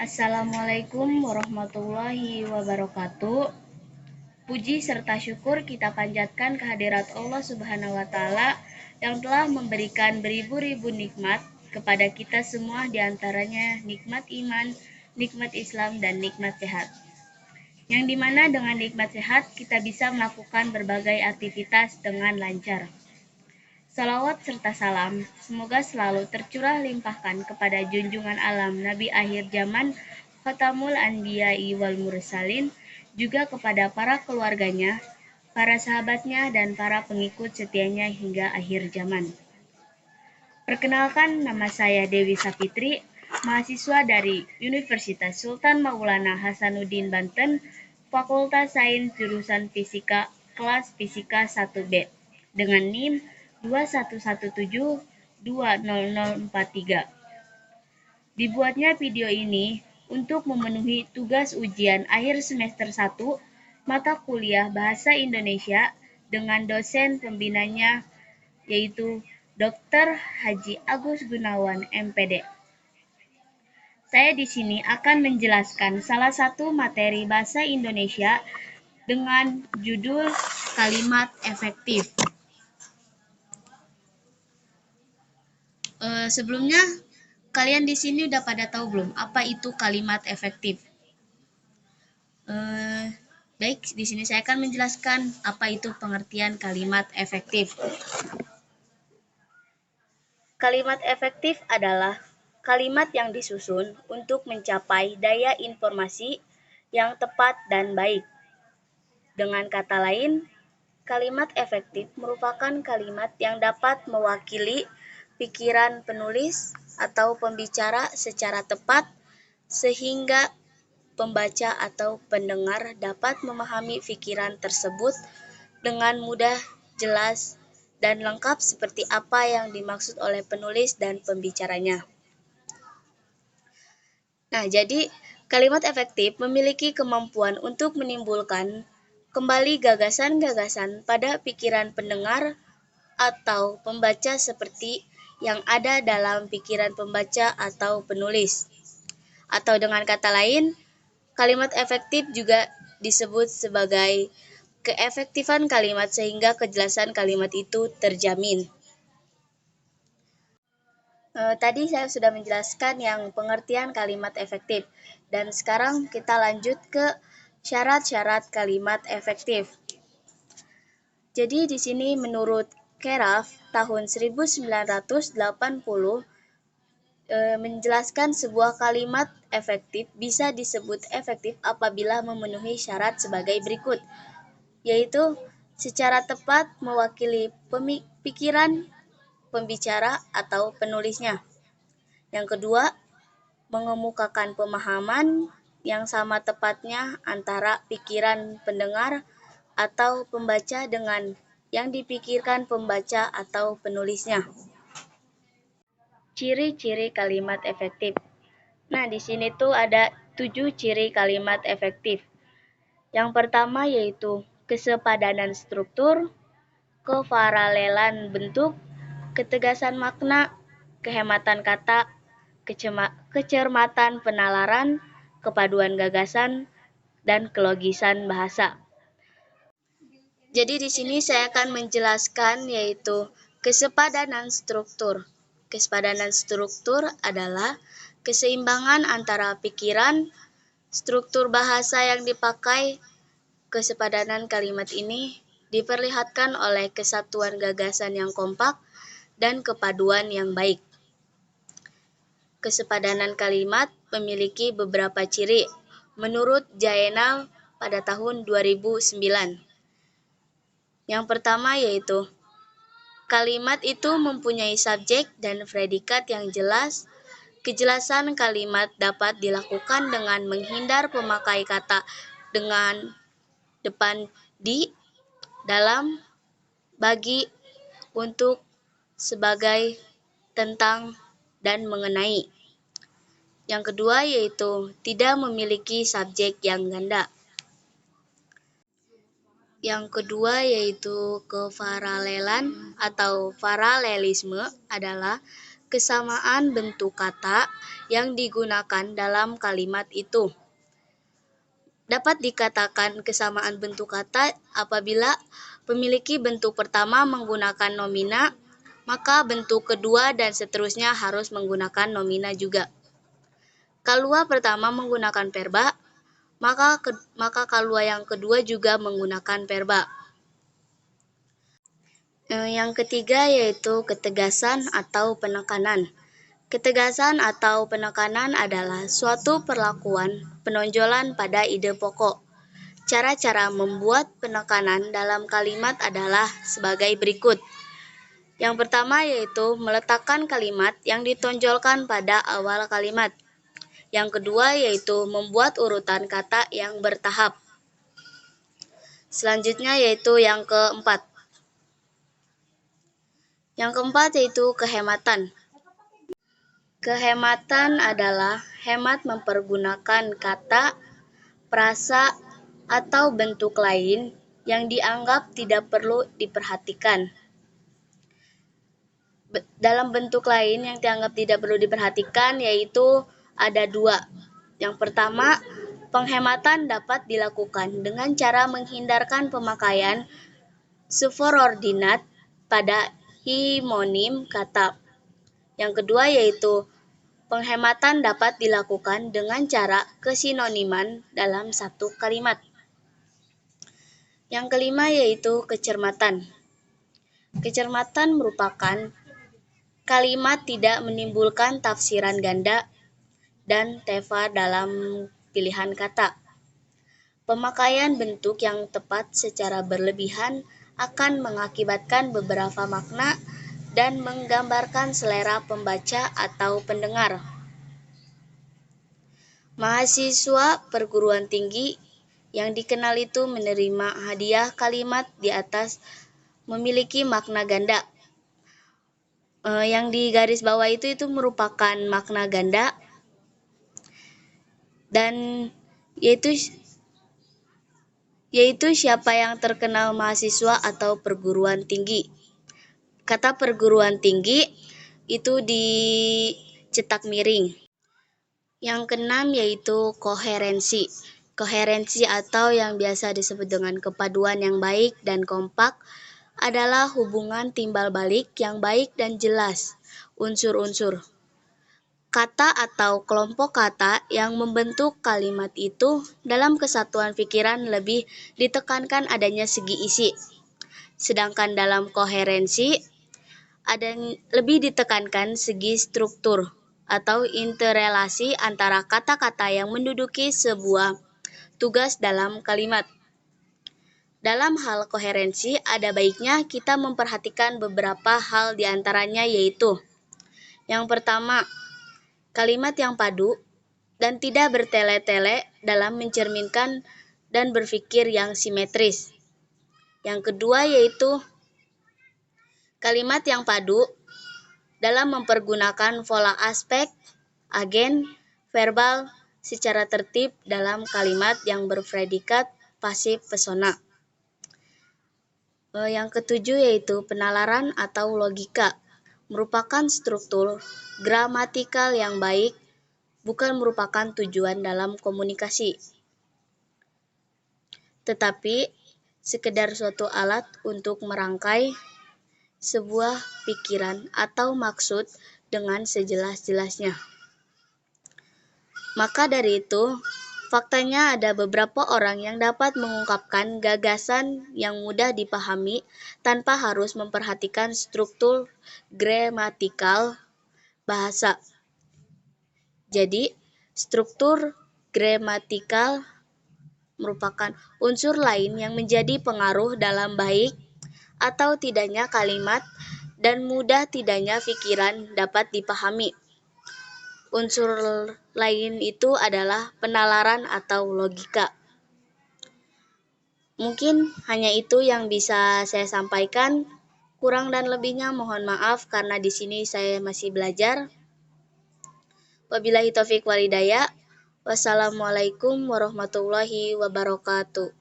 Assalamualaikum warahmatullahi wabarakatuh. Puji serta syukur kita panjatkan kehadirat Allah Subhanahu wa Ta'ala yang telah memberikan beribu-ribu nikmat kepada kita semua, diantaranya nikmat iman, nikmat Islam, dan nikmat sehat. Yang dimana dengan nikmat sehat kita bisa melakukan berbagai aktivitas dengan lancar. Salawat serta salam semoga selalu tercurah limpahkan kepada junjungan alam Nabi akhir zaman Khatamul Anbiya'i wal Mursalin, juga kepada para keluarganya, para sahabatnya, dan para pengikut setianya hingga akhir zaman. Perkenalkan, nama saya Dewi Sapitri, mahasiswa dari Universitas Sultan Maulana Hasanuddin Banten, Fakultas Sains jurusan Fisika, kelas Fisika 1B, dengan NIM 2117200043. Dibuatnya video ini untuk memenuhi tugas ujian akhir semester 1 mata kuliah Bahasa Indonesia dengan dosen pembinanya yaitu Dr. Haji Agus Gunawan, MPD. Saya di sini akan menjelaskan salah satu materi bahasa Indonesia dengan judul kalimat efektif. Sebelumnya, kalian di sini udah pada tahu belum apa itu kalimat efektif? Baik, di sini saya akan menjelaskan apa itu pengertian kalimat efektif. Kalimat efektif adalah kalimat yang disusun untuk mencapai daya informasi yang tepat dan baik. Dengan kata lain, kalimat efektif merupakan kalimat yang dapat mewakili pikiran penulis atau pembicara secara tepat sehingga pembaca atau pendengar dapat memahami pikiran tersebut dengan mudah, jelas, dan lengkap seperti apa yang dimaksud oleh penulis dan pembicaranya. Nah, jadi kalimat efektif memiliki kemampuan untuk menimbulkan kembali gagasan-gagasan pada pikiran pendengar atau pembaca seperti yang ada dalam pikiran pembaca atau penulis. Atau dengan kata lain, kalimat efektif juga disebut sebagai keefektifan kalimat sehingga kejelasan kalimat itu terjamin. Tadi saya sudah menjelaskan yang pengertian kalimat efektif, dan sekarang kita lanjut ke syarat-syarat kalimat efektif. Jadi di sini menurut Keraf tahun 1980 menjelaskan sebuah kalimat efektif bisa disebut efektif apabila memenuhi syarat sebagai berikut, yaitu secara tepat mewakili pikiran pembicara atau penulisnya. Yang kedua, mengemukakan pemahaman yang sama tepatnya antara pikiran pendengar atau pembaca dengan yang dipikirkan pembaca atau penulisnya. Ciri-ciri kalimat efektif. Nah, di sini tuh ada 7 ciri kalimat efektif. Yang pertama yaitu kesepadanan struktur, keparalelan bentuk, ketegasan makna, kehematan kata, kecermatan penalaran, kepaduan gagasan, dan kelogisan bahasa. Jadi di sini saya akan menjelaskan yaitu kesepadanan struktur. Kesepadanan struktur adalah keseimbangan antara pikiran, struktur bahasa yang dipakai. Kesepadanan kalimat ini diperlihatkan oleh kesatuan gagasan yang kompak dan kepaduan yang baik. Kesepadanan kalimat memiliki beberapa ciri menurut Jaenal pada tahun 2009. Yang pertama yaitu kalimat itu mempunyai subjek dan predikat yang jelas. Kejelasan kalimat dapat dilakukan dengan menghindar pemakai kata dengan depan di, dalam, bagi, untuk, sebagai, tentang, dan mengenai. Yang kedua yaitu tidak memiliki subjek yang ganda. Yang kedua yaitu keparalelan atau paralelisme adalah kesamaan bentuk kata yang digunakan dalam kalimat itu. Dapat dikatakan kesamaan bentuk kata apabila memiliki bentuk pertama menggunakan nomina, maka bentuk kedua dan seterusnya harus menggunakan nomina juga. Kalua pertama menggunakan verba, maka kalua yang kedua juga menggunakan verba. Yang ketiga yaitu ketegasan atau penekanan. Ketegasan atau penekanan adalah suatu perlakuan penonjolan pada ide pokok. Cara-cara membuat penekanan dalam kalimat adalah sebagai berikut. Yang pertama yaitu meletakkan kalimat yang ditonjolkan pada awal kalimat. Yang kedua yaitu membuat urutan kata yang bertahap. Selanjutnya yaitu yang keempat. Yang keempat yaitu kehematan. Kehematan adalah hemat mempergunakan kata, frasa, atau bentuk lain yang dianggap tidak perlu diperhatikan. Dalam bentuk lain yang dianggap tidak perlu diperhatikan yaitu ada dua. Yang pertama, penghematan dapat dilakukan dengan cara menghindarkan pemakaian subordinat pada himonim kata. Yang kedua yaitu penghematan dapat dilakukan dengan cara kesinoniman dalam satu kalimat. Yang kelima yaitu kecermatan. Kecermatan merupakan kalimat tidak menimbulkan tafsiran ganda dan tefa dalam pilihan kata. Pemakaian bentuk yang tepat secara berlebihan akan mengakibatkan beberapa makna dan menggambarkan selera pembaca atau pendengar. Mahasiswa perguruan tinggi yang dikenal itu menerima hadiah kalimat di atas memiliki makna ganda. Yang di garis bawah itu merupakan makna ganda dan yaitu siapa yang terkenal mahasiswa atau perguruan tinggi. Kata perguruan tinggi itu dicetak miring. Yang keenam yaitu koherensi. Koherensi atau yang biasa disebut dengan kepaduan yang baik dan kompak adalah hubungan timbal balik yang baik dan jelas unsur-unsur kata atau kelompok kata yang membentuk kalimat itu. Dalam kesatuan pikiran lebih ditekankan adanya segi isi, sedangkan dalam koherensi lebih ditekankan segi struktur atau interrelasi antara kata-kata yang menduduki sebuah tugas dalam kalimat. Dalam hal koherensi, ada baiknya kita memperhatikan beberapa hal diantaranya yaitu: yang pertama, kalimat yang padu dan tidak bertele-tele dalam mencerminkan dan berpikir yang simetris. Yang kedua yaitu kalimat yang padu dalam mempergunakan pola aspek, agen, verbal secara tertib dalam kalimat yang berpredikat pasif persona. Yang ketujuh yaitu penalaran atau logika, merupakan struktur gramatikal yang baik, bukan merupakan tujuan dalam komunikasi, tetapi sekedar suatu alat untuk merangkai sebuah pikiran atau maksud dengan sejelas-jelasnya. Maka dari itu, faktanya ada beberapa orang yang dapat mengungkapkan gagasan yang mudah dipahami tanpa harus memperhatikan struktur gramatikal bahasa. Jadi, struktur gramatikal merupakan unsur lain yang menjadi pengaruh dalam baik atau tidaknya kalimat dan mudah tidaknya pikiran dapat dipahami. Unsur lain itu adalah penalaran atau logika. Mungkin hanya itu yang bisa saya sampaikan. Kurang dan lebihnya mohon maaf karena di sini saya masih belajar. Wabillahi taufiq wal hidayah. Wassalamualaikum warahmatullahi wabarakatuh.